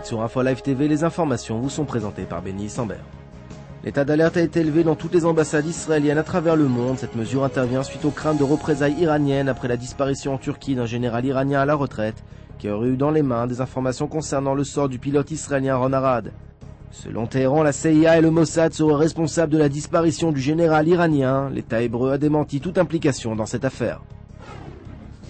sur InfoLive TV, les informations vous sont présentées par Benny Sambert. L'état d'alerte a été élevé dans toutes les ambassades israéliennes à travers le monde. Cette mesure intervient suite aux craintes de représailles iraniennes après la disparition en Turquie d'un général iranien à la retraite qui aurait eu dans les mains des informations concernant le sort du pilote israélien Ron Arad. Selon Téhéran, la CIA et le Mossad seraient responsables de la disparition du général iranien. L'État hébreu a démenti toute implication dans cette affaire.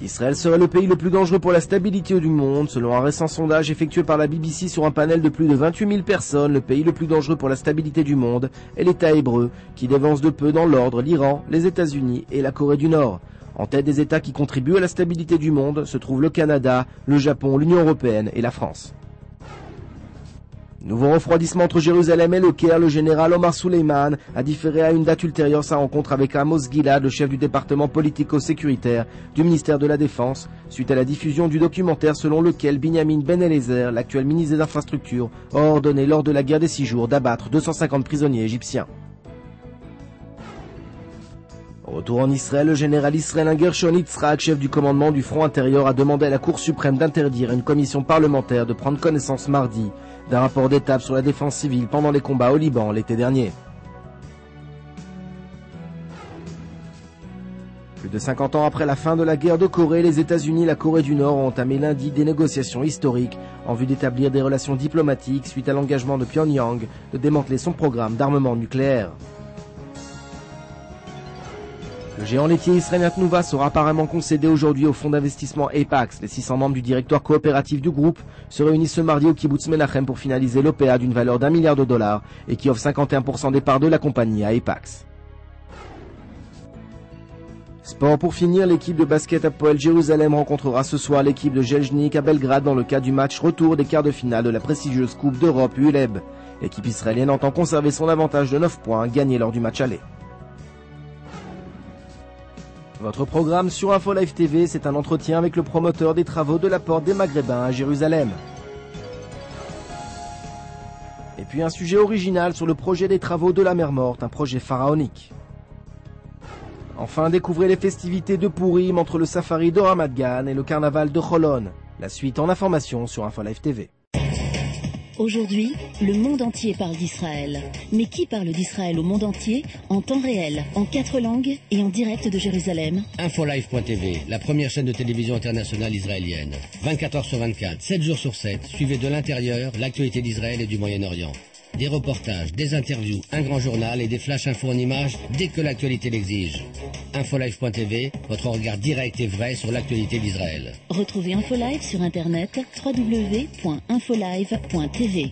Israël serait le pays le plus dangereux pour la stabilité du monde. Selon un récent sondage effectué par la BBC sur un panel de plus de 28 000 personnes, le pays le plus dangereux pour la stabilité du monde est l'État hébreu, qui dévance de peu dans l'ordre l'Iran, les États-Unis et la Corée du Nord. En tête des États qui contribuent à la stabilité du monde se trouvent le Canada, le Japon, l'Union européenne et la France. Nouveau refroidissement entre Jérusalem et le Caire, le général Omar Suleiman a différé à une date ultérieure sa rencontre avec Amos Gilad, le chef du département politico-sécuritaire du ministère de la Défense, suite à la diffusion du documentaire selon lequel Binyamin Ben Eliezer, l'actuel ministre des Infrastructures, a ordonné lors de la guerre des 6 jours d'abattre 250 prisonniers égyptiens. Au retour en Israël, le général israélien Gershon Yitzhak, chef du commandement du front intérieur, a demandé à la Cour suprême d'interdire à une commission parlementaire de prendre connaissance mardi d'un rapport d'étape sur la défense civile pendant les combats au Liban l'été dernier. Plus de 50 ans après la fin de la guerre de Corée, les États-Unis et la Corée du Nord ont entamé lundi des négociations historiques en vue d'établir des relations diplomatiques suite à l'engagement de Pyongyang de démanteler son programme d'armement nucléaire. Le géant laitier israélien Tnuva sera apparemment concédé aujourd'hui au fonds d'investissement Apax. Les 600 membres du directoire coopératif du groupe se réunissent ce mardi au kibbutz Menachem pour finaliser l'OPA d'une valeur d'1 milliard de dollars et qui offre 51% des parts de la compagnie à Apax. Sport pour finir, l'équipe de basket Hapoel Jérusalem rencontrera ce soir l'équipe de Jelznik à Belgrade dans le cadre du match retour des quarts de finale de la prestigieuse Coupe d'Europe ULEB. L'équipe israélienne entend conserver son avantage de 9 points gagné lors du match aller. Votre programme sur InfoLive TV, c'est un entretien avec le promoteur des travaux de la Porte des Maghrébins à Jérusalem. Et puis un sujet original sur le projet des travaux de la mer Morte, un projet pharaonique. Enfin, découvrez les festivités de Pourim entre le safari de Ramat Gan et le carnaval de Cholon. La suite en information sur InfoLive TV. Aujourd'hui, le monde entier parle d'Israël. Mais qui parle d'Israël au monde entier, en temps réel, en 4 langues et en direct de Jérusalem? InfoLive.tv, la première chaîne de télévision internationale israélienne. 24 heures sur 24, 7 jours sur 7, suivez de l'intérieur l'actualité d'Israël et du Moyen-Orient. Des reportages, des interviews, un grand journal et des flash infos en images dès que l'actualité l'exige. InfoLive.tv, votre regard direct et vrai sur l'actualité d'Israël. Retrouvez InfoLive sur internet www.infolive.tv.